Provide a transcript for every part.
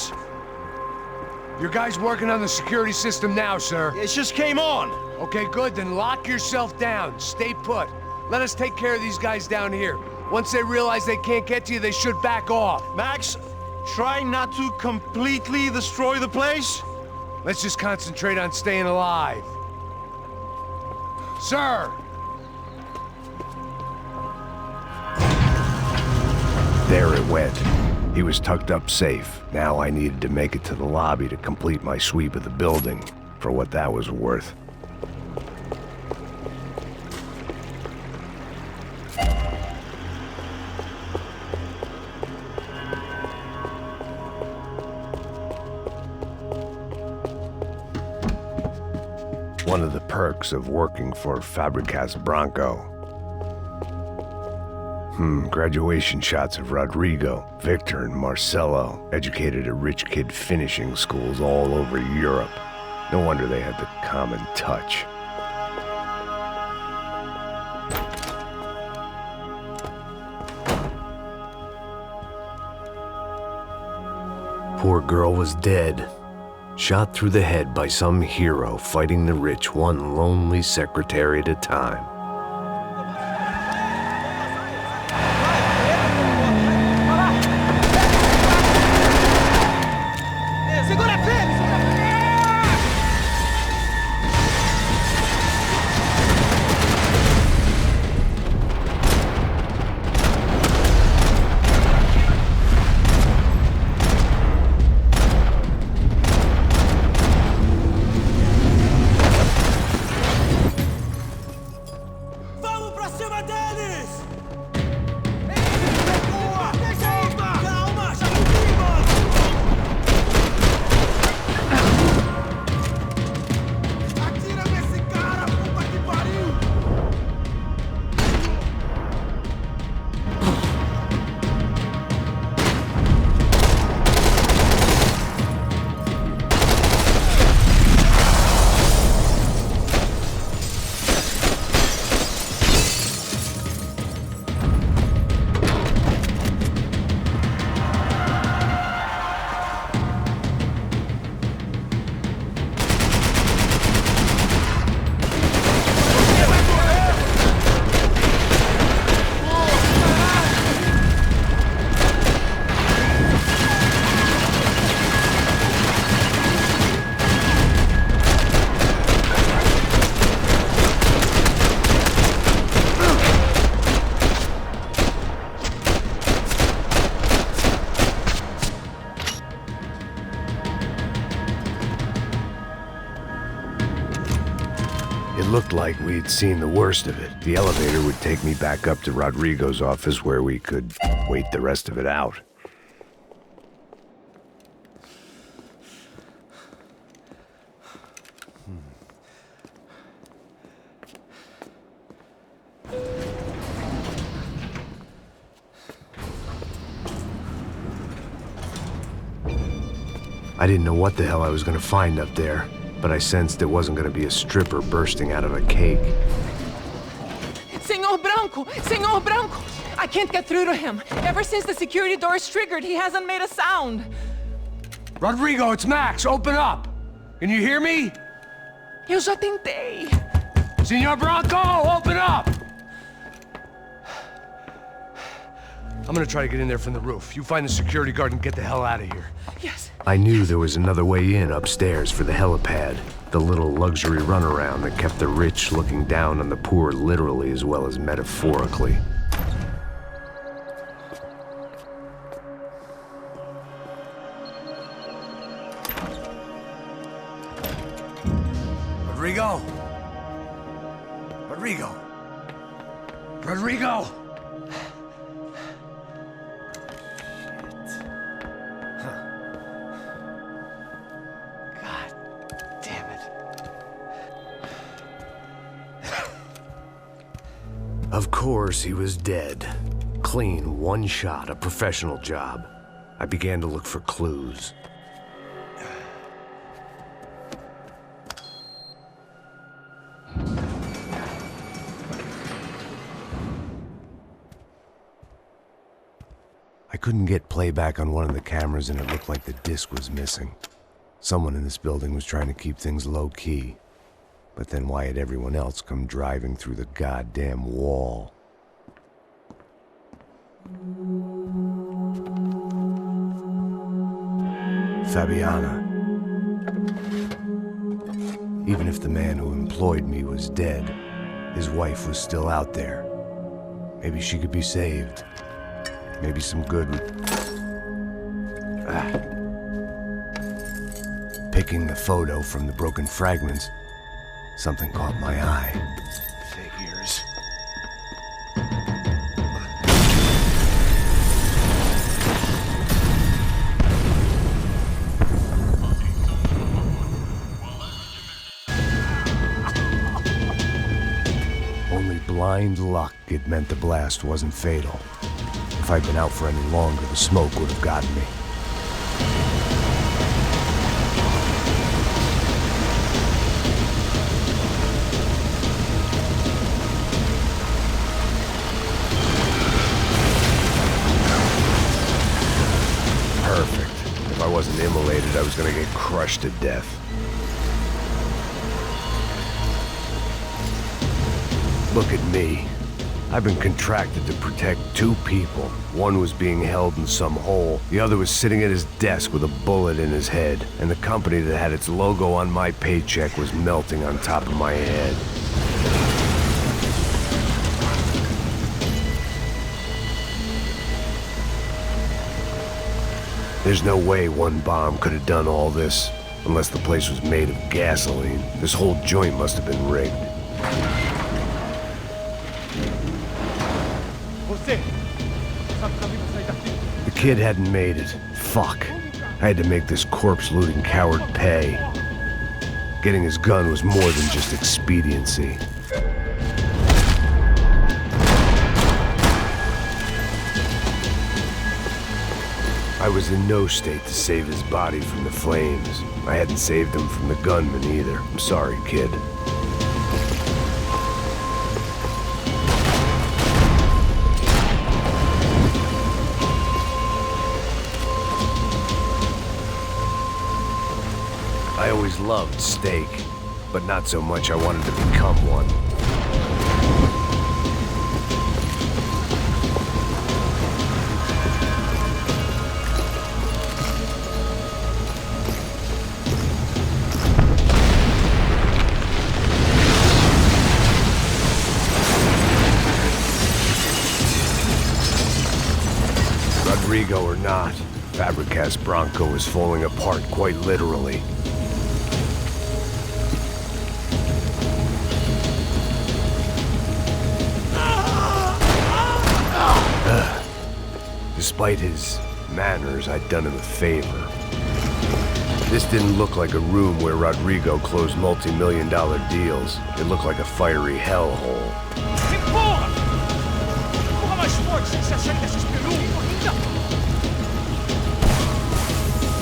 Max? Your guy's working on the security system now, sir. It just came on. Okay, good, then lock yourself down. Stay put. Let us take care of these guys down here. Once they realize they can't get to you, they should back off. Max, try not to completely destroy the place. Let's just concentrate on staying alive. Sir! There it went. He was tucked up safe. Now I needed to make it to the lobby to complete my sweep of the building, for what that was worth. One of the perks of working for Fabricas Bronco. Graduation shots of Rodrigo, Victor, and Marcelo, educated at rich kid finishing schools all over Europe. No wonder they had the common touch. Poor girl was dead. Shot through the head by some hero fighting the rich one lonely secretary at a time. Looked like we'd seen the worst of it. The elevator would take me back up to Rodrigo's office where we could wait the rest of it out. I didn't know what the hell I was gonna find up there, but I sensed it wasn't going to be a stripper bursting out of a cake. Senor Branco! I can't get through to him. Ever since the security door is triggered, he hasn't made a sound. Rodrigo, it's Max. Open up. Can you hear me? Eu já tentei. Senor Branco, open up! I'm gonna try to get in there from the roof. You find the security guard and get the hell out of here. Yes. I knew there was another way in upstairs for the helipad, the little luxury runaround that kept the rich looking down on the poor literally as well as metaphorically. Rodrigo? Rodrigo? Rodrigo? Of course, he was dead. Clean, one shot, a professional job. I began to look for clues. I couldn't get playback on one of the cameras and it looked like the disc was missing. Someone in this building was trying to keep things low-key. But then why had everyone else come driving through the goddamn wall? Fabiana. Even if the man who employed me was dead, his wife was still out there. Maybe she could be saved. Maybe some good would... Picking the photo from the broken fragments, something caught my eye. Figures. Only blind luck it meant the blast wasn't fatal. If I'd been out for any longer, the smoke would have gotten me. Perfect. If I wasn't immolated, I was gonna get crushed to death. Look at me. I've been contracted to protect two people. One was being held in some hole. The other was sitting at his desk with a bullet in his head. And the company that had its logo on my paycheck was melting on top of my head. There's no way one bomb could have done all this. Unless the place was made of gasoline. This whole joint must have been rigged. The kid hadn't made it. Fuck. I had to make this corpse-looting coward pay. Getting his gun was more than just expediency. I was in no state to save his body from the flames. I hadn't saved him from the gunman either. I'm sorry, kid. I always loved steak, but not so much I wanted to become one. Rodrigo or not, Fabregas Bronco was falling apart quite literally. Despite his manners, I'd done him a favor. This didn't look like a room where Rodrigo closed multi-million-dollar deals. It looked like a fiery hellhole. Empurra! Empurra mais forte sem se achar desses peludos!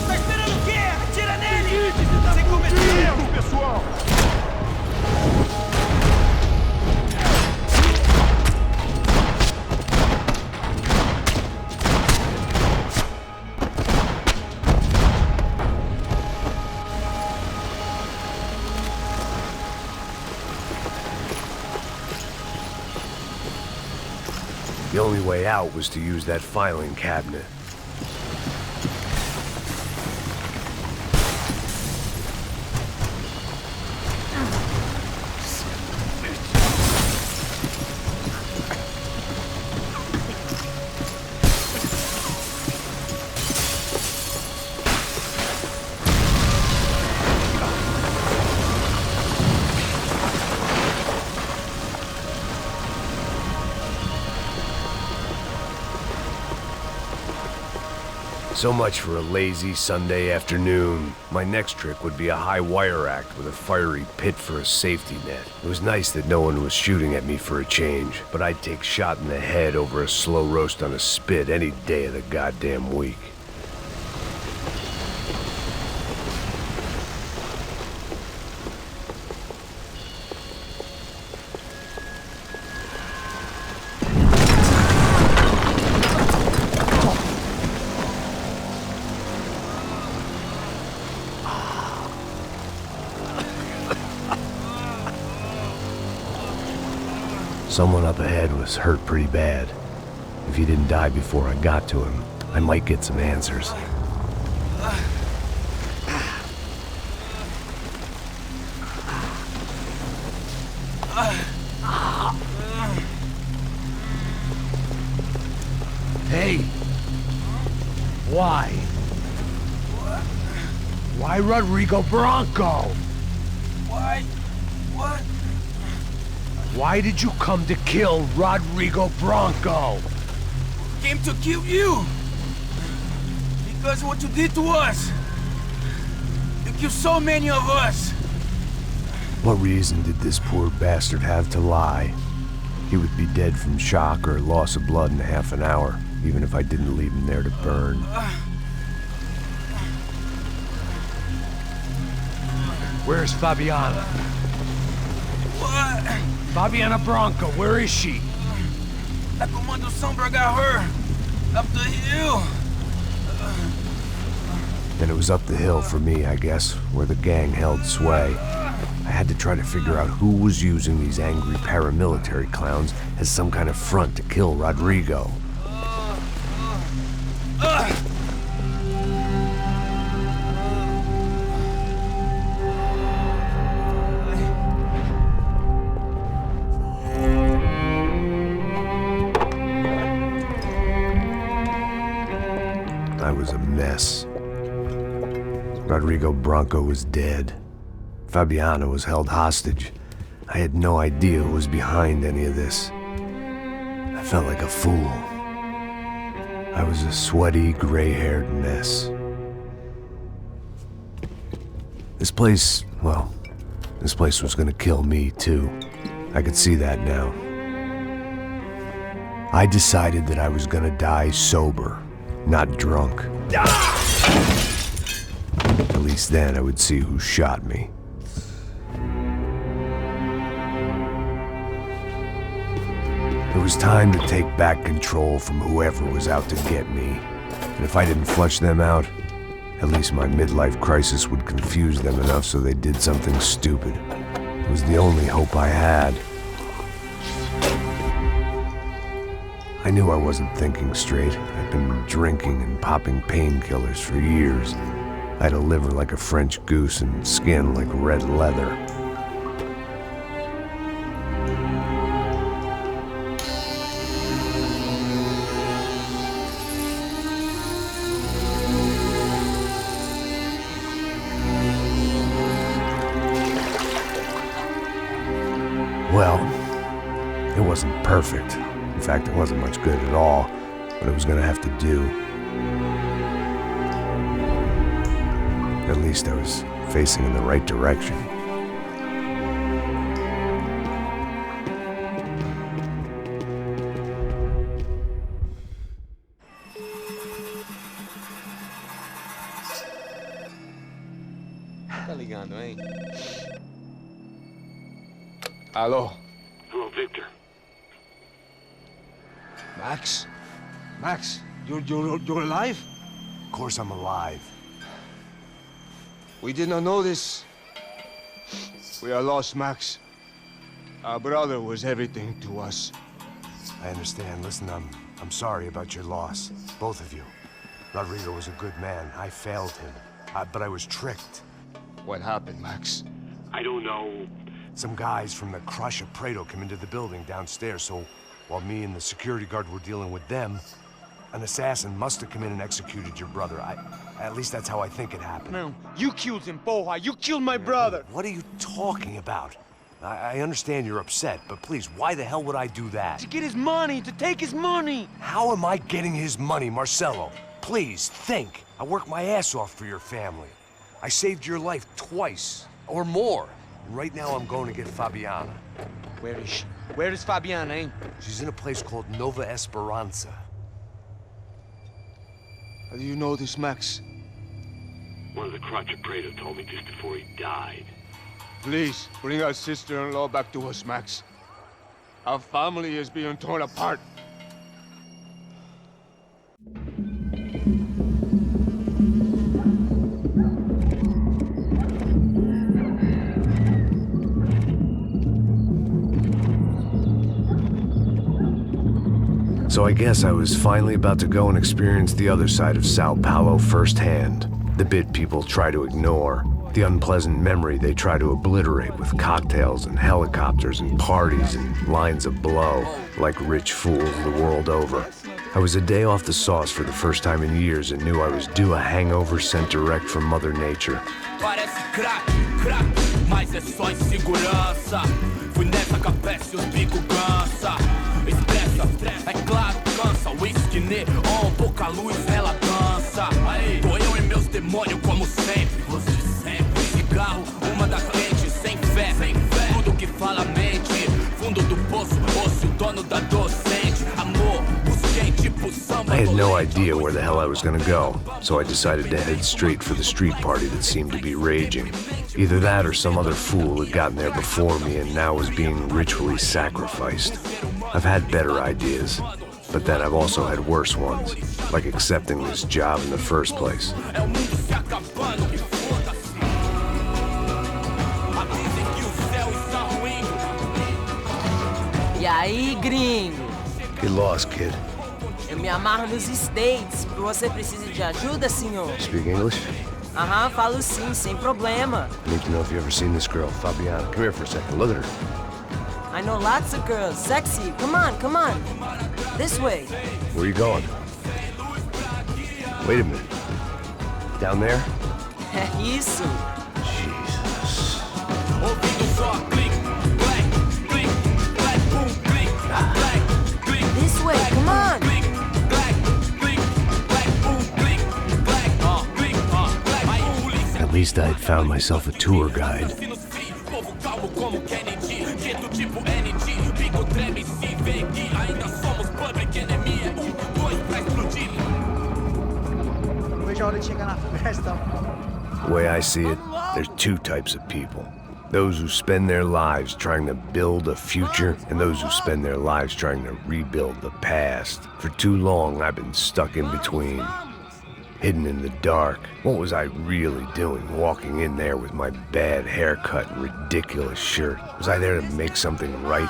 Tá esperando o quê? Atira nele! Sem cometer erro, pessoal! The only way out was to use that filing cabinet. So much for a lazy Sunday afternoon. My next trick would be a high wire act with a fiery pit for a safety net. It was nice that no one was shooting at me for a change, but I'd take shot in the head over a slow roast on a spit any day of the goddamn week. Someone up ahead was hurt pretty bad. If he didn't die before I got to him, I might get some answers. Hey! Why? Why Rodrigo Bronco? Why? What? Why did you come to kill Rodrigo Bronco? Came to kill you! Because what you did to us! You killed so many of us! What reason did this poor bastard have to lie? He would be dead from shock or loss of blood in half an hour, even if I didn't leave him there to burn. Where's Fabiana? What? Fabiana Bronco, where is she? La Comando Sombra got her! Up the hill! Then it was up the hill for me, I guess, where the gang held sway. I had to try to figure out who was using these angry paramilitary clowns as some kind of front to kill Rodrigo. I was a mess. Rodrigo Bronco was dead. Fabiana was held hostage. I had no idea who was behind any of this. I felt like a fool. I was a sweaty, gray-haired mess. This place, well, this place was gonna kill me too. I could see that now. I decided that I was gonna die sober, not drunk. At least then I would see who shot me. It was time to take back control from whoever was out to get me. And if I didn't flush them out, at least my midlife crisis would confuse them enough so they did something stupid. It was the only hope I had. I knew I wasn't thinking straight. I'd been drinking and popping painkillers for years. I had a liver like a French goose and skin like red leather. Well, it wasn't perfect. In fact, it wasn't much good at all, but it was gonna have to do. At least I was facing in the right direction. Tá ligando, hein? Alô? Hello, Victor. Max? Max, you're alive? Of course I'm alive. We did not know this. We are lost, Max. Our brother was everything to us. I understand. Listen, I'm sorry about your loss. Both of you. Rodrigo was a good man. I failed him. But I was tricked. What happened, Max? I don't know. Some guys from the Crush of Prado came into the building downstairs, so while me and the security guard were dealing with them, an assassin must have come in and executed your brother. At least that's how I think it happened. No, you killed him, Porra. You killed my brother. What are you talking about? I understand you're upset, but please, why the hell would I do that? To get his money, to take his money. How am I getting his money, Marcelo? Please, think. I worked my ass off for your family. I saved your life twice, or more. Right now, I'm going to get Fabiana. Where is she? Where is Fabiana, eh? She's in a place called Nova Esperanza. How do you know this, Max? One of the contractor Prado told me just before he died. Please, bring our sister-in-law back to us, Max. Our family is being torn apart. So I guess I was finally about to go and experience the other side of Sao Paulo firsthand. The bit people try to ignore. The unpleasant memory they try to obliterate with cocktails and helicopters and parties and lines of blow, like rich fools the world over. I was a day off the sauce for the first time in years and knew I was due a hangover sent direct from Mother Nature. Parece crack, crack, mas é só insegurança. Fui nessa capece, os bico cansa. Estressa, é claro, cansa. Whisky, neon, pouca luz, ela dança. Tô eu e meus demônios como sempre. Você sempre. Cigarro, uma da frente, sem fé. Tudo que fala mente. Fundo do poço, osso, o dono da docente. Amor, busquei tipo samba. I had no idea where the hell I was gonna go, so I decided to head straight for the street party that seemed to be raging. Either that or some other fool had gotten there before me and now was being ritually sacrificed. I've had better ideas, but then I've also had worse ones, like accepting this job in the first place. E aí, gringo? Get lost, kid. Eu me amarro nos States. Você precisa de ajuda, senhor? Speak English? Aham, falo sim, sem problema. I need to know if you've ever seen this girl, Fabiana. Come here for a second. Look at her. I know lots of girls. Sexy. Come on, come on. This way. Where are you going? Wait a minute. Down there? É isso. Jesus. This way, come on. At least I'd found myself a tour guide. The way I see it, there's two types of people. Those who spend their lives trying to build a future, and those who spend their lives trying to rebuild the past. For too long, I've been stuck in between. Hidden in the dark. What was I really doing walking in there with my bad haircut and ridiculous shirt? Was I there to make something right?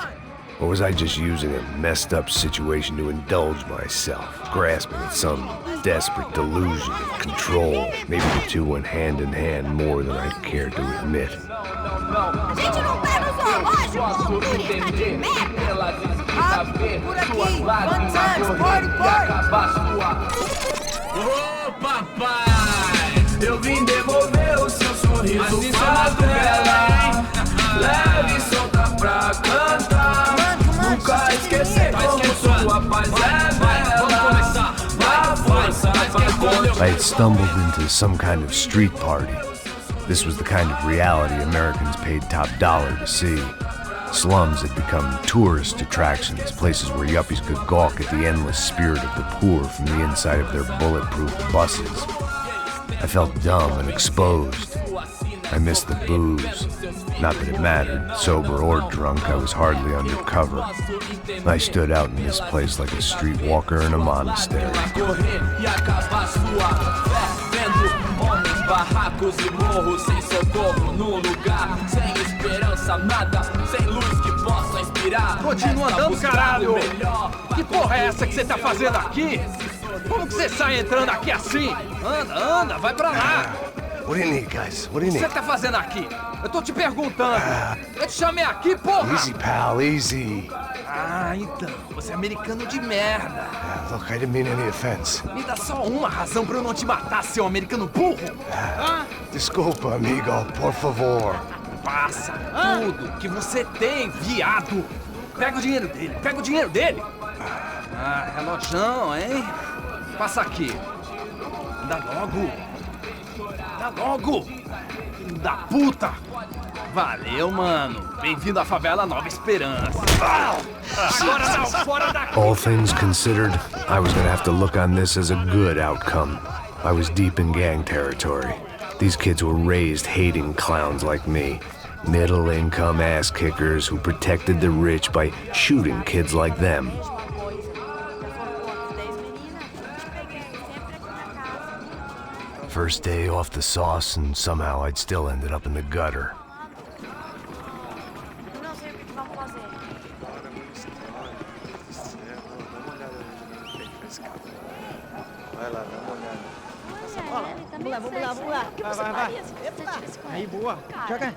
Or was I just using a messed up situation to indulge myself, grasping at some desperate delusion of control? Maybe the two went hand in hand more than I'd care to admit. A gente não tá no zoológico, turista de merda! Rápido, por aqui! One time, party! Ô papai, eu vim devolver o seu sorriso favela. Leve e solta pra cantar. Nunca esquecer como sua paz é bela. Na força I had stumbled into some kind of street party. This was the kind of reality Americans paid top dollar to see. Slums had become tourist attractions, places where yuppies could gawk at the endless spirit of the poor from the inside of their bulletproof buses. I felt dumb and exposed. I missed the booze. Not that it mattered, sober or drunk, I was hardly undercover. I stood out in this place like a streetwalker in a monastery. Barracos e morros sem socorro num lugar sem esperança, nada, sem luz que possa inspirar. Continua andando, caralho! Que porra é essa que você tá fazendo aqui? Como que você sai entrando aqui assim? Anda, anda, vai pra lá! What do you need, guys? What do you O que need? você tá fazendo aqui? Eu tô te perguntando. Eu te chamei aqui, porra! Easy, pal, easy. Ah, então, você é americano de merda. Look, I didn't mean any offense. Me dá só uma razão pra eu não te matar, seu americano burro. Desculpa, amigo, por favor. Passa tudo que você tem, viado. Pega o dinheiro dele, pega o dinheiro dele. Ah, relojão, hein? Passa aqui. Dá logo. Dá logo. Filho da puta. Valeu, mano. Bem-vindo à favela Nova Esperança. Agora não, fora daqui. All things considered, I was gonna have to look on this as a good outcome. I was deep in gang territory. These kids were raised hating clowns like me. Middle-income ass-kickers who protected the rich by shooting kids like them. First day off the sauce, and somehow I'd still ended up in the gutter. Vai lá, dá uma olhada. Essa bola. Vamos lá, vamos lá, vamos lá. Vai. Aí, boa. Joga.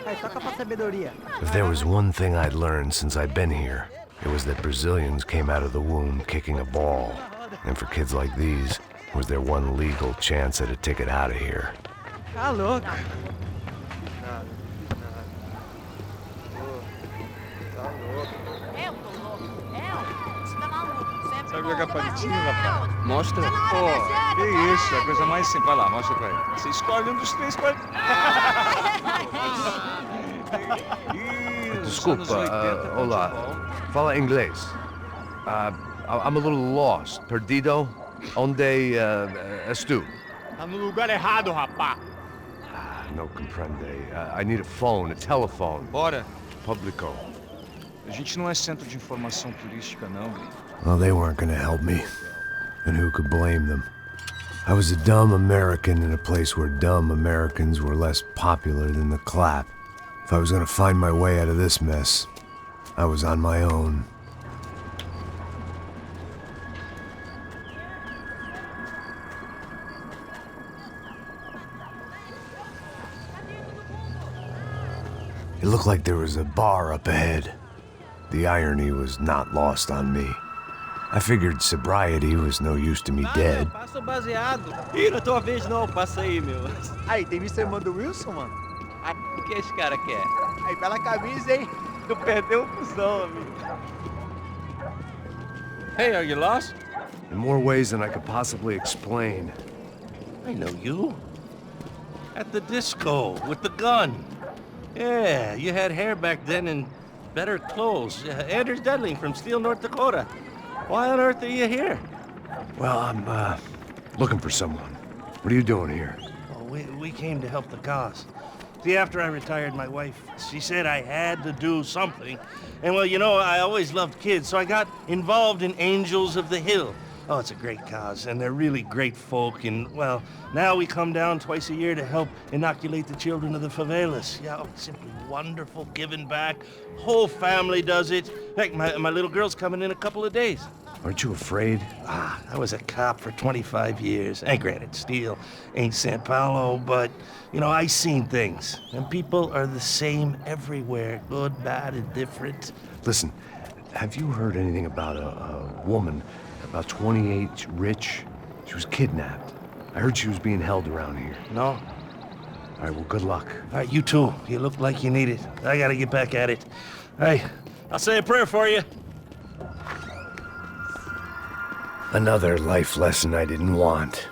Aí, toca pra sabedoria. If there was one thing I'd learned since I'd been here, it was that Brazilians came out of the womb kicking a ball. And for kids like these, was their one legal chance at a ticket out of here. Tá louco. Eu tô louco. Você tá maluco. Sempre Sabe jogar palitinho, rapaz? Mostra. Pô, que isso, é a coisa mais simples. Vai lá, mostra pra ele. Você escolhe um dos três palitinhos. Desculpa, olá. Fala inglês. I'm a little lost. Perdido? Onde estou? Tá no lugar errado, rapá. No comprende. I need a phone, a telephone. Bora. Publico. A gente não é centro de informação turística, não. Well, they weren't gonna help me. And who could blame them? I was a dumb American in a place where dumb Americans were less popular than the clap. If I was gonna find my way out of this mess, I was on my own. It looked like there was a bar up ahead. The irony was not lost on me. I figured sobriety was no use to me dead. Passa o baseado. Ih, não é tua vez não, passa aí, meu. Aí, tem visto a irmã do Wilson, mano? Aí, o que esse cara quer? Aí, bela camisa, hein? Tu perdeu o cuzão, amigo. Hey, are you lost? In more ways than I could possibly explain. I know you. At the disco, with the gun. Yeah, you had hair back then and better clothes. Anders Dudley from Steele, North Dakota. Why on earth are you here? Well, I'm, looking for someone. What are you doing here? Oh, we came to help the cause. See, after I retired, my wife, she said I had to do something. And, well, you know, I always loved kids, so I got involved in Angels of the Hill. Oh, it's a great cause, and they're really great folk, and, well, now we come down twice a year to help inoculate the children of the favelas. Yeah, oh, simply wonderful, giving back. Whole family does it. Heck, my little girl's coming in a couple of days. Aren't you afraid? I was a cop for 25 years. And granted, Steele ain't San Paulo, but, you know, I seen things. And people are the same everywhere, good, bad, and different. Listen, have you heard anything about a woman, about 28, rich? She was kidnapped. I heard she was being held around here. No. All right, well, good luck. All right, you too. You look like you need it. I gotta get back at it. Hey, I'll say a prayer for you. Another life lesson I didn't want.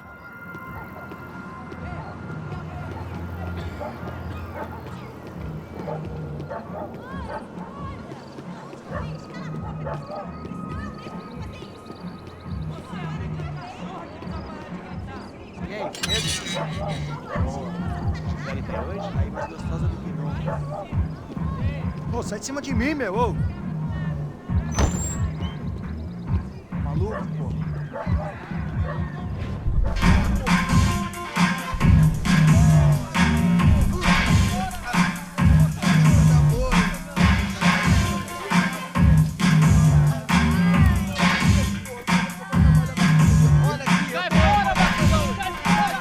E aí, Pedro? Até hoje? Aí mais gostosa do que nunca. Pô, sai de cima de mim, meu, ô! Maluco, pô.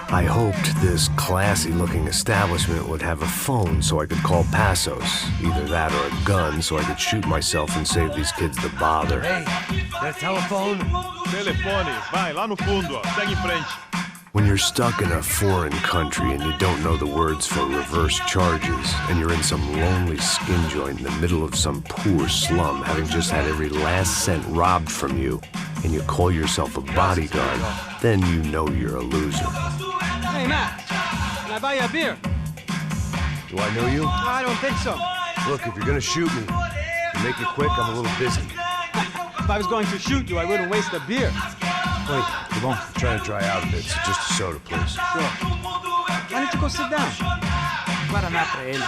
I hoped this classy-looking establishment would have a phone so I could call Passos. Either that or a gun so I could shoot myself and save these kids the bother. Hey, got a telephone? Telefone, vai, lá no fundo, ó. Segue em frente. When you're stuck in a foreign country and you don't know the words for reverse charges, and you're in some lonely skin joint in the middle of some poor slum, having just had every last cent robbed from you, and you call yourself a bodyguard, then you know you're a loser. Hey, Matt, can I buy you a beer? Do I know you? I don't think so. Look, if you're gonna shoot me, to make it quick, I'm a little busy. If I was going to shoot you, I wouldn't waste a beer. Wait, come on. I'm trying to dry out a bit, so just a soda, please. Sure. Why don't you go sit down? Guaraná pra ele.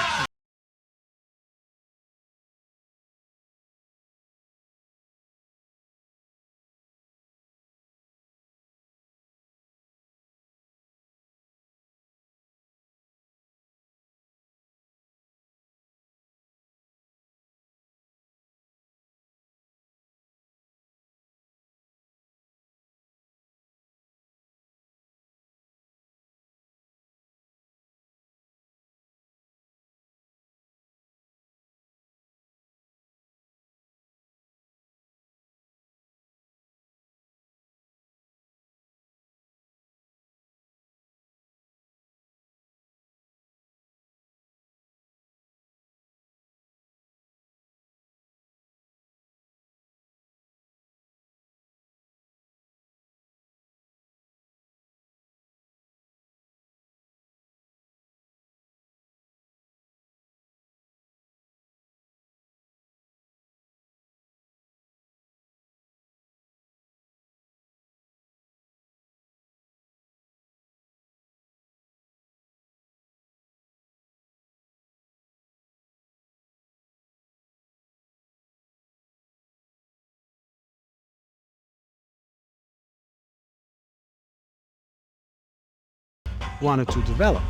wanted to develop.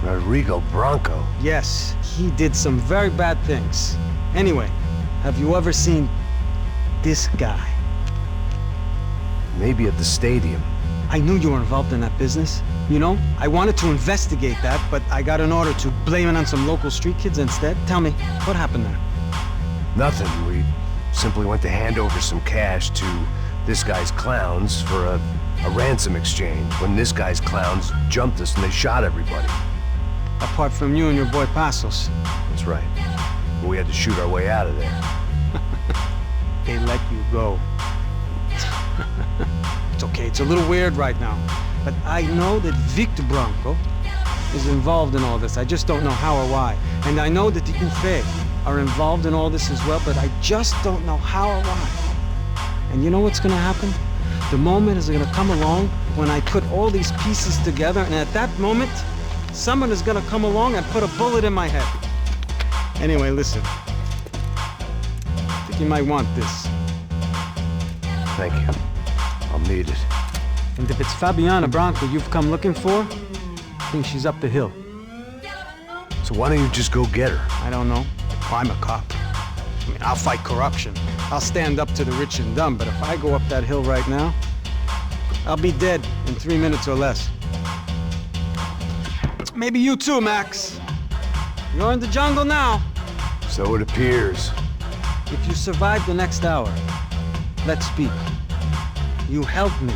Rodrigo Bronco? Yes, he did some very bad things. Anyway, have you ever seen this guy? Maybe at the stadium. I knew you were involved in that business. You know, I wanted to investigate that, but I got an order to blame it on some local street kids instead. Tell me, what happened there? Nothing. We simply went to hand over some cash to this guy's clowns for a ransom exchange when this guy's clowns jumped us and they shot everybody. Apart from you and your boy Passos. That's right. But we had to shoot our way out of there. They let you go. It's okay, it's a little weird right now. But I know that Victor Bronco is involved in all this. I just don't know how or why. And I know that the UFE are involved in all this as well, but I just don't know how or why. And you know what's gonna happen? The moment is gonna come along when I put all these pieces together, and at that moment, someone is gonna come along and put a bullet in my head. Anyway, listen. I think you might want this. Thank you. I'll need it. And if it's Fabiana Bronco you've come looking for, I think she's up the hill. So why don't you just go get her? I don't know. I'm a cop. I mean, I'll fight corruption. I'll stand up to the rich and dumb, but if I go up that hill right now, I'll be dead in 3 minutes or less. Maybe you too, Max. You're in the jungle now. So it appears. If you survive the next hour, let's speak. You helped me.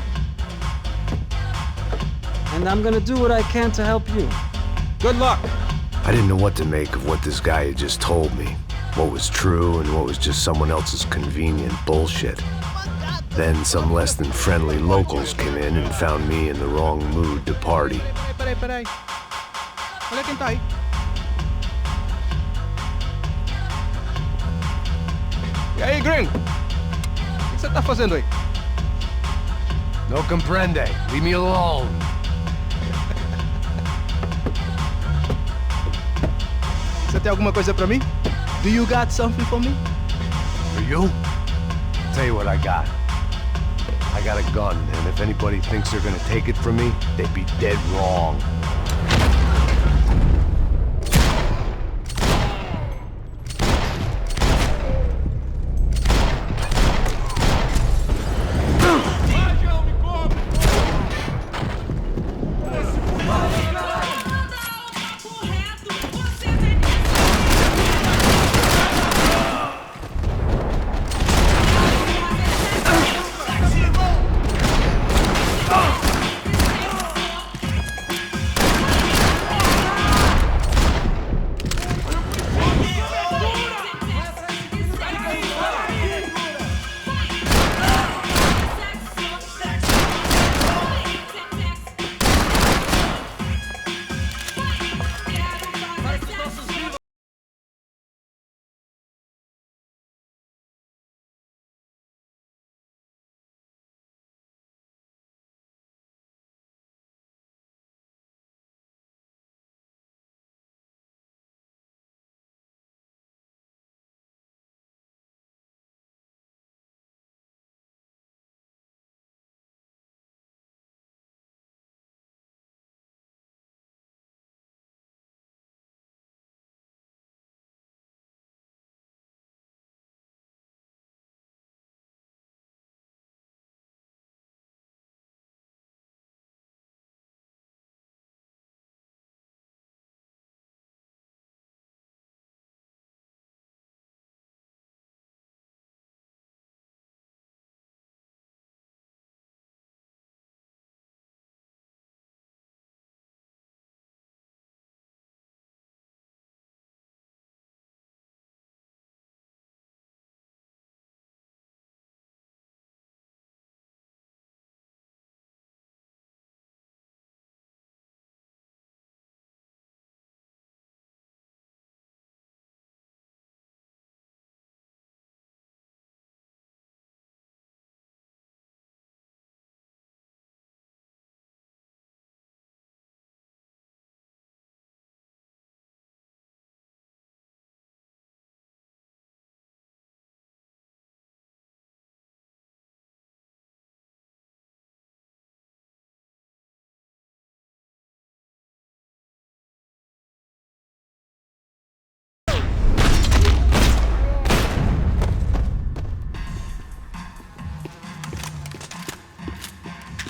And I'm gonna do what I can to help you. Good luck! I didn't know what to make of what this guy had just told me. What was true and what was just someone else's convenient bullshit. Then some less than friendly locals came in and found me in the wrong mood to party. Peraí. Olha quem tá aí. E aí, gringo? O que você tá fazendo aí? No comprende. Leave me alone. Você tem alguma coisa pra mim? Do you got something for me? For you? Tell you what I got. I got a gun, and if anybody thinks they're gonna take it from me, they'd be dead wrong.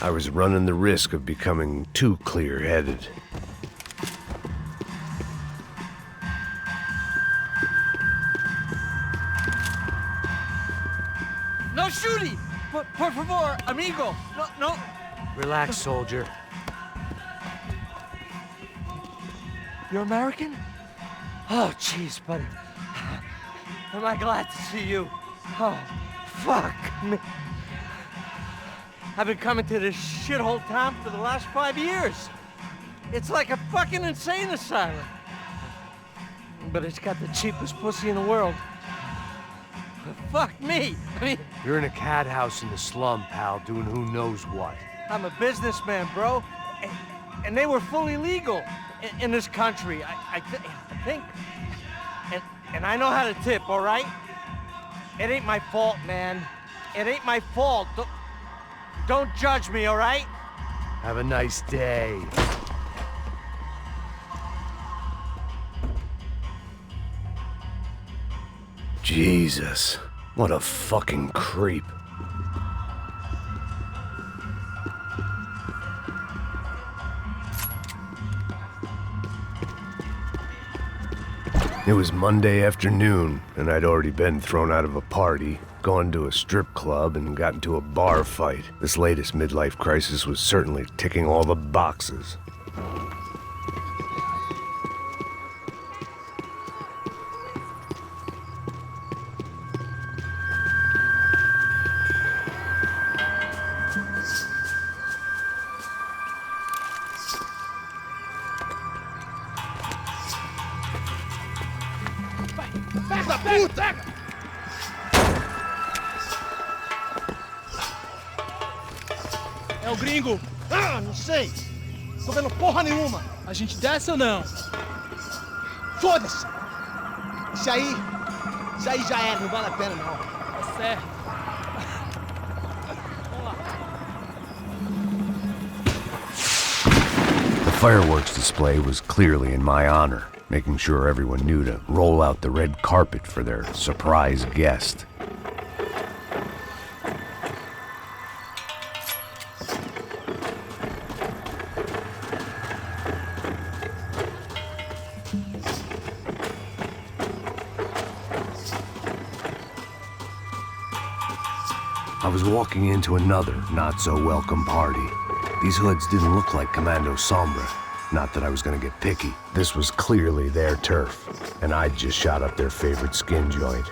I was running the risk of becoming too clear-headed. No shooting! Por favor, amigo! No. Relax, soldier. You're American? Oh, jeez, buddy. Am I glad to see you? Oh, fuck me. I've been coming to this shithole town for the last 5 years. It's like a fucking insane asylum. But it's got the cheapest pussy in the world. Fuck me. I mean, You're in a cat house in the slum, pal, doing who knows what. I'm a businessman, bro. And they were fully legal in this country. I think. And I know how to tip, all right? It ain't my fault, man. It ain't my fault. Don't judge me, all right? Have a nice day. Jesus, what a fucking creep. It was Monday afternoon, and I'd already been thrown out of a party, gone to a strip club, and got into a bar fight. This latest midlife crisis was certainly ticking all the boxes. Puta! É o gringo. Ah, não sei. Tô vendo porra nenhuma. A gente desce ou não? Foda-se. Isso aí já era, não vale a pena não. Tá certo. The fireworks display was clearly in my honor, making sure everyone knew to roll out the red carpet for their surprise guest. I was walking into another not-so-welcome party. These hoods didn't look like Commando Sombra. Not that I was gonna get picky. This was clearly their turf, and I'd just shot up their favorite skin joint.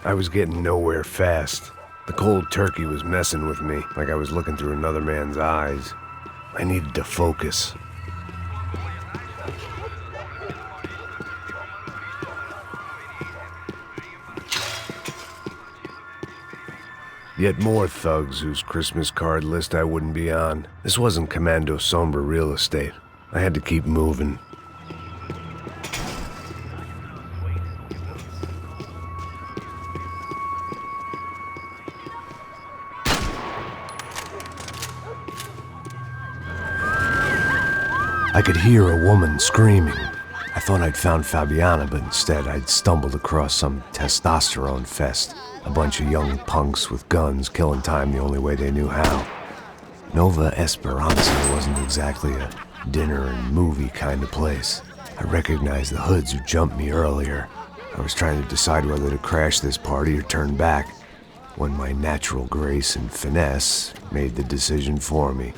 I was getting nowhere fast. The cold turkey was messing with me, like I was looking through another man's eyes. I needed to focus. Yet more thugs whose Christmas card list I wouldn't be on. This wasn't Commando Sombra real estate. I had to keep moving. I could hear a woman screaming. I thought I'd found Fabiana, but instead I'd stumbled across some testosterone fest. A bunch of young punks with guns killing time the only way they knew how. Nova Esperanza wasn't exactly a dinner and movie kind of place. I recognized the hoods who jumped me earlier. I was trying to decide whether to crash this party or turn back, when my natural grace and finesse made the decision for me.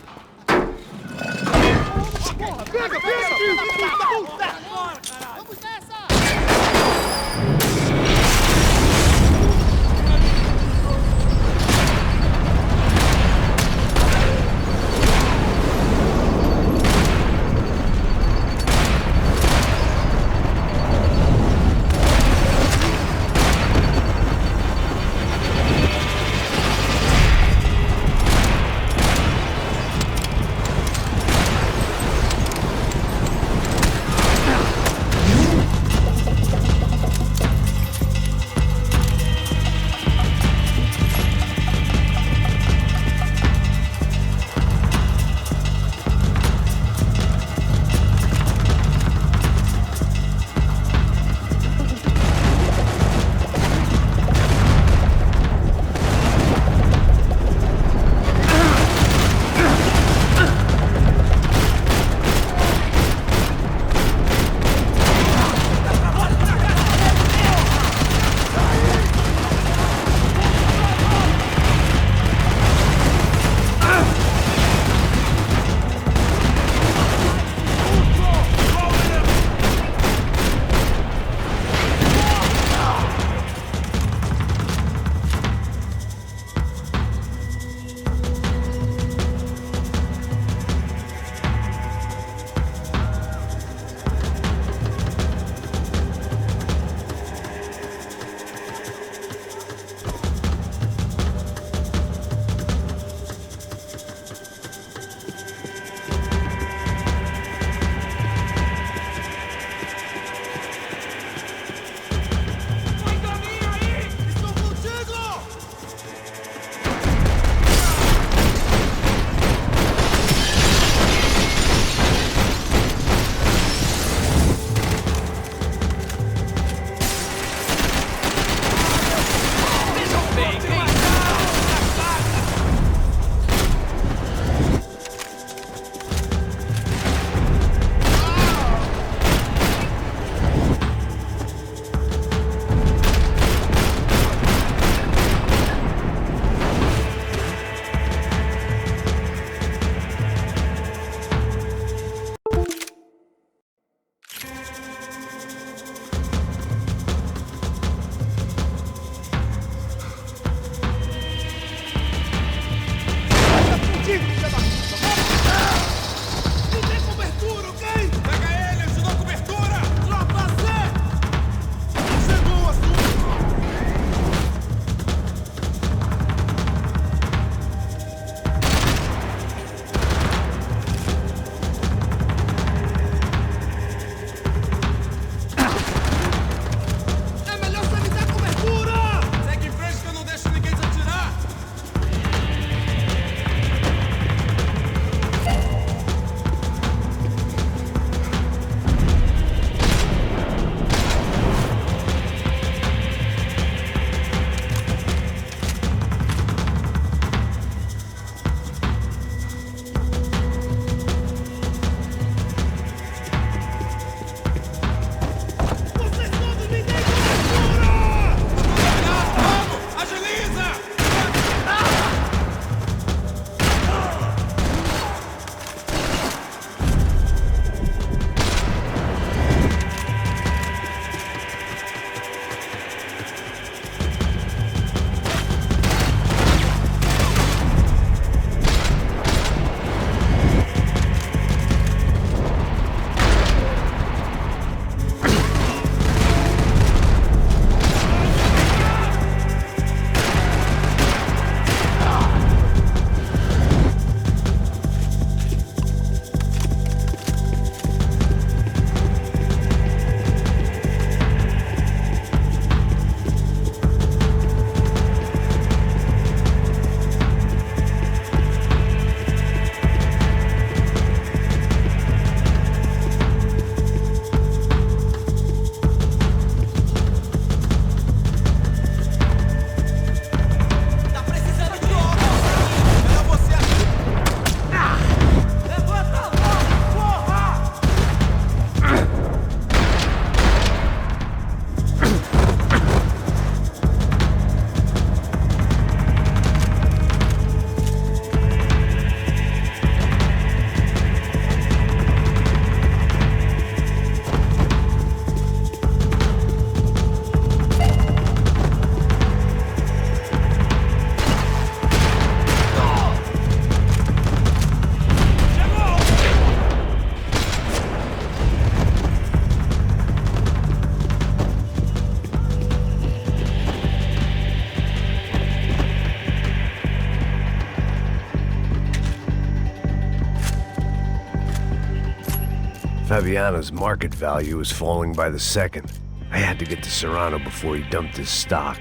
Fabiana's market value was falling by the second. I had to get to Serrano before he dumped his stock.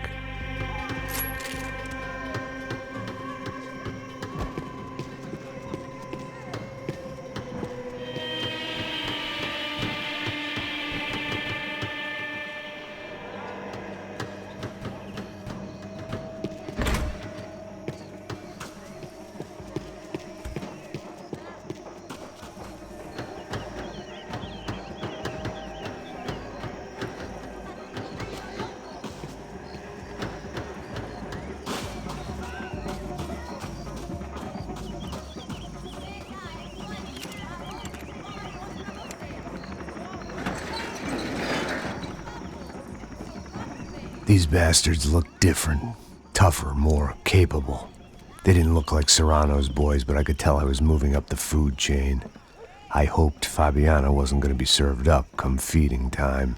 These bastards looked different, tougher, more capable. They didn't look like Serrano's boys, but I could tell I was moving up the food chain. I hoped Fabiana wasn't going to be served up come feeding time.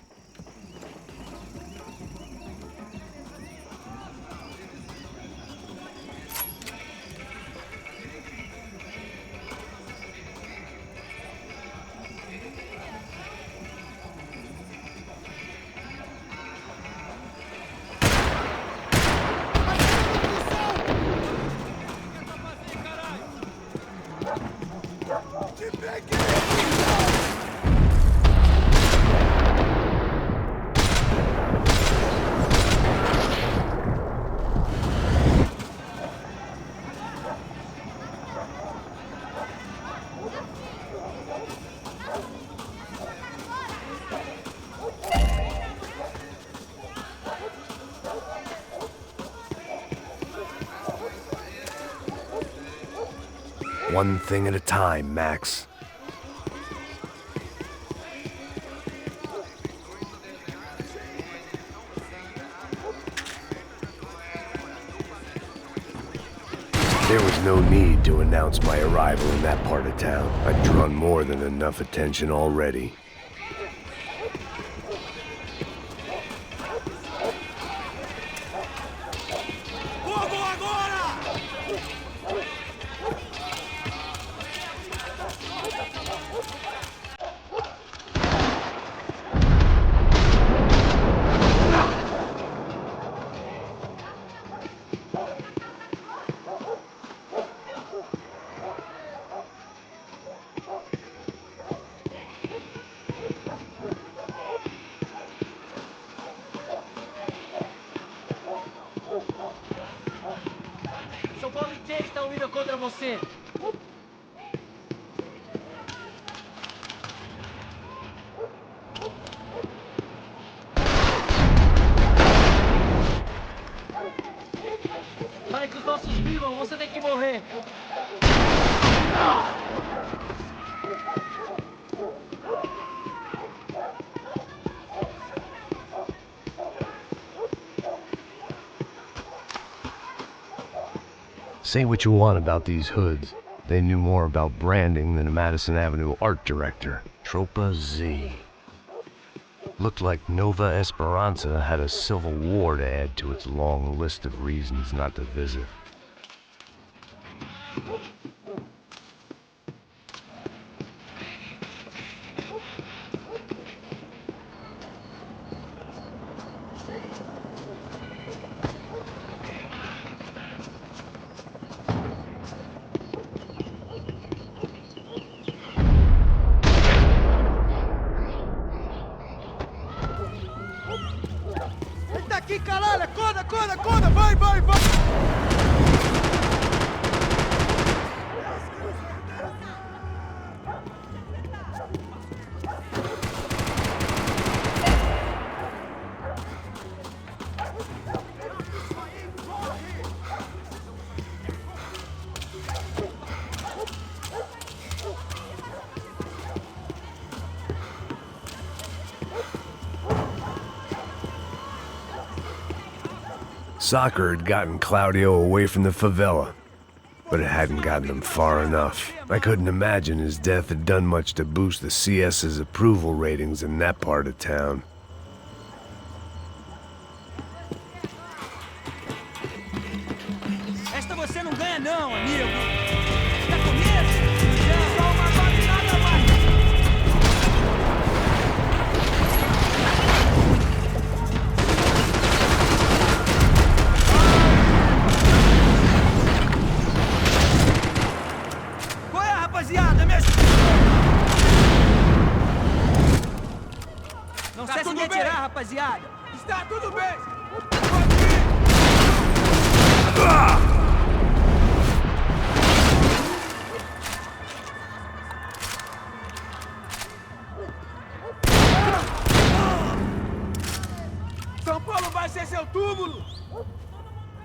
One thing at a time, Max. There was no need to announce my arrival in that part of town. I'd drawn more than enough attention already. São Paulo inteiro está unido contra você. Para que os nossos vivam, você tem que morrer. Say what you want about these hoods. They knew more about branding than a Madison Avenue art director. Tropa Z. Looked like Nova Esperanza had a civil war to add to its long list of reasons not to visit. Aqui, caralho! Acorda, acorda, acorda! Vai, vai, vai! Soccer had gotten Claudio away from the favela, but it hadn't gotten him far enough. I couldn't imagine his death had done much to boost the CS's approval ratings in that part of town. Esta você não ganha não, amigo. Tá com medo? Só uma bala e nada mais. rapaziada? Está tudo bem! São Paulo vai ser seu túmulo!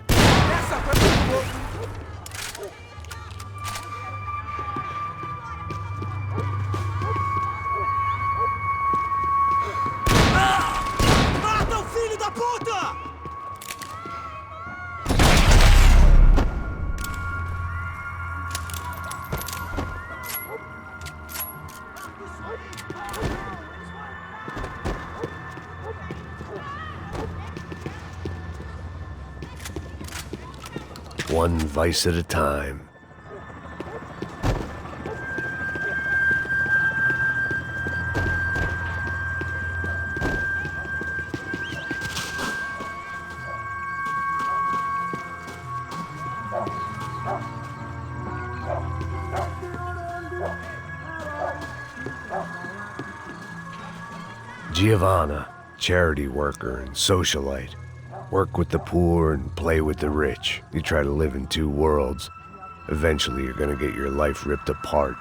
Essa foi muito boa! Mata o filho da puta! One vice at a time. Giovanna, charity worker and socialite. Work with the poor and play with the rich. You try to live in two worlds. Eventually you're gonna get your life ripped apart.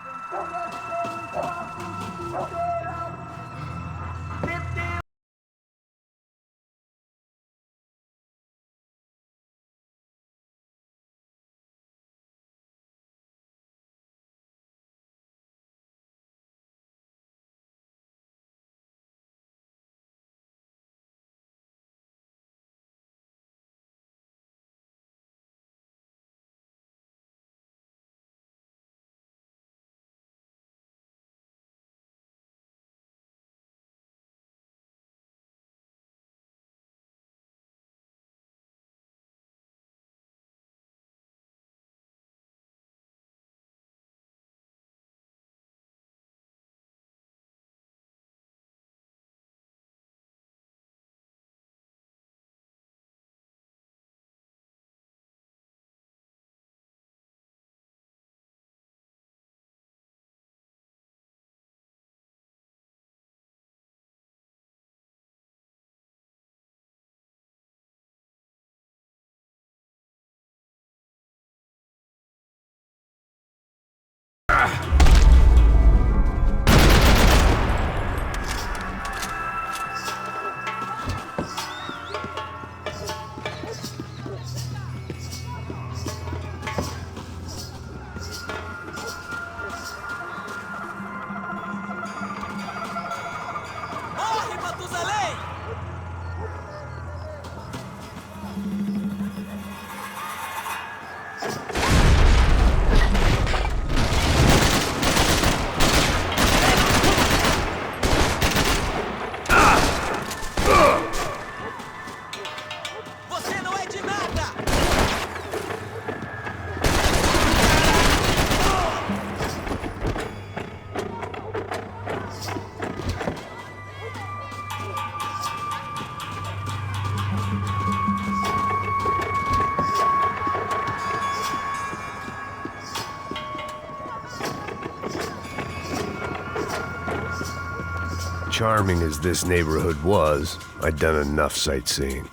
Charming as this neighborhood was, I'd done enough sightseeing.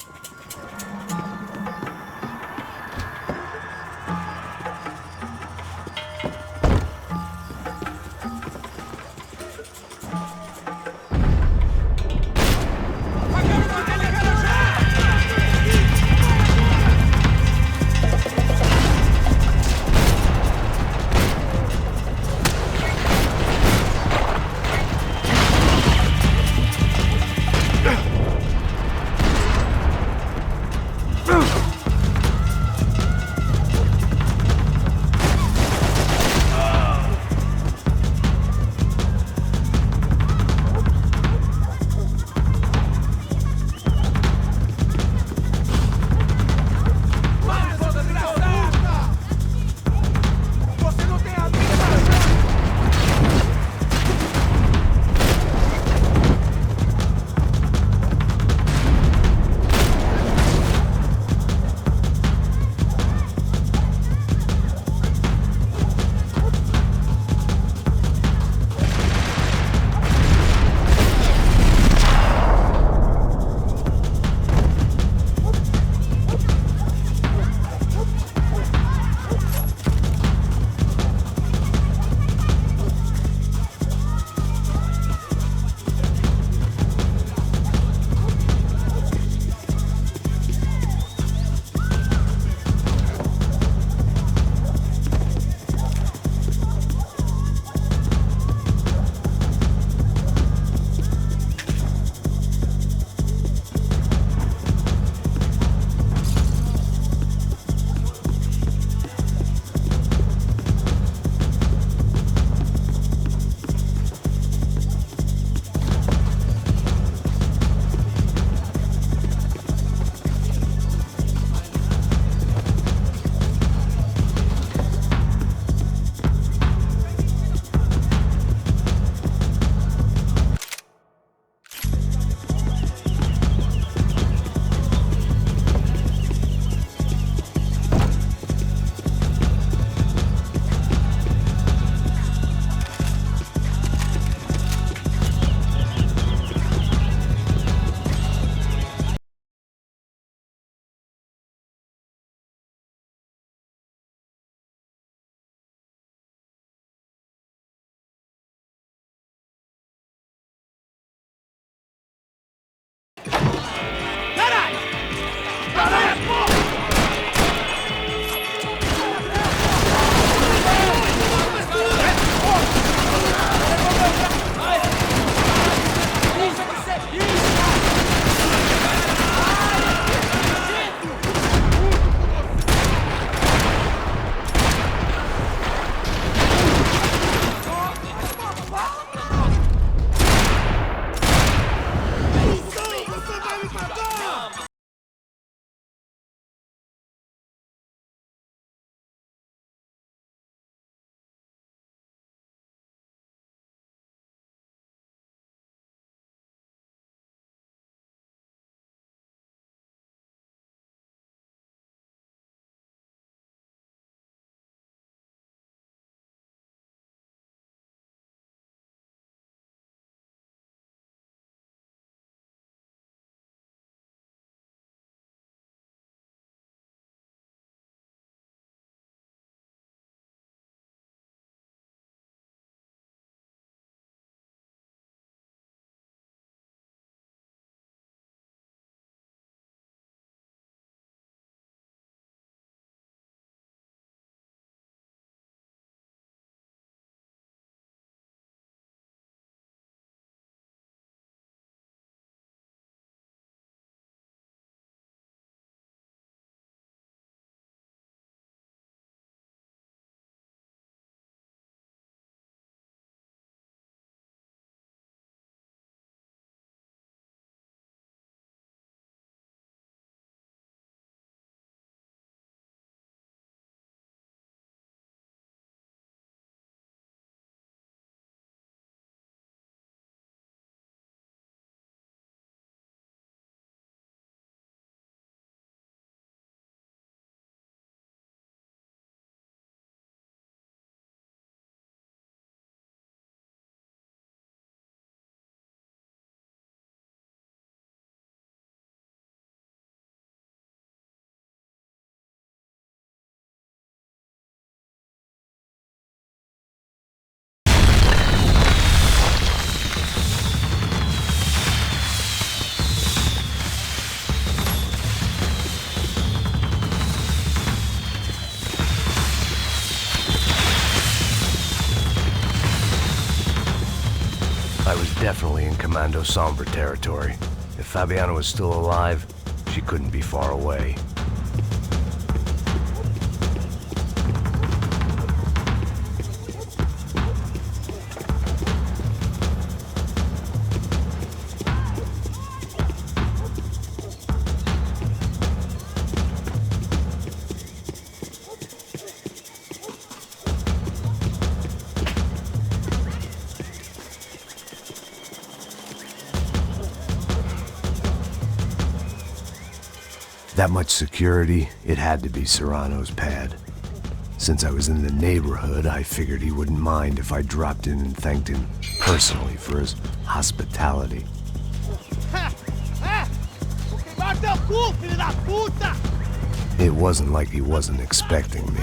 definitely in Commando Sombra territory. If Fabiana was still alive, she couldn't be far away. That much security, it had to be Serrano's pad. Since I was in the neighborhood, I figured he wouldn't mind if I dropped in and thanked him personally for his hospitality. It wasn't like he wasn't expecting me.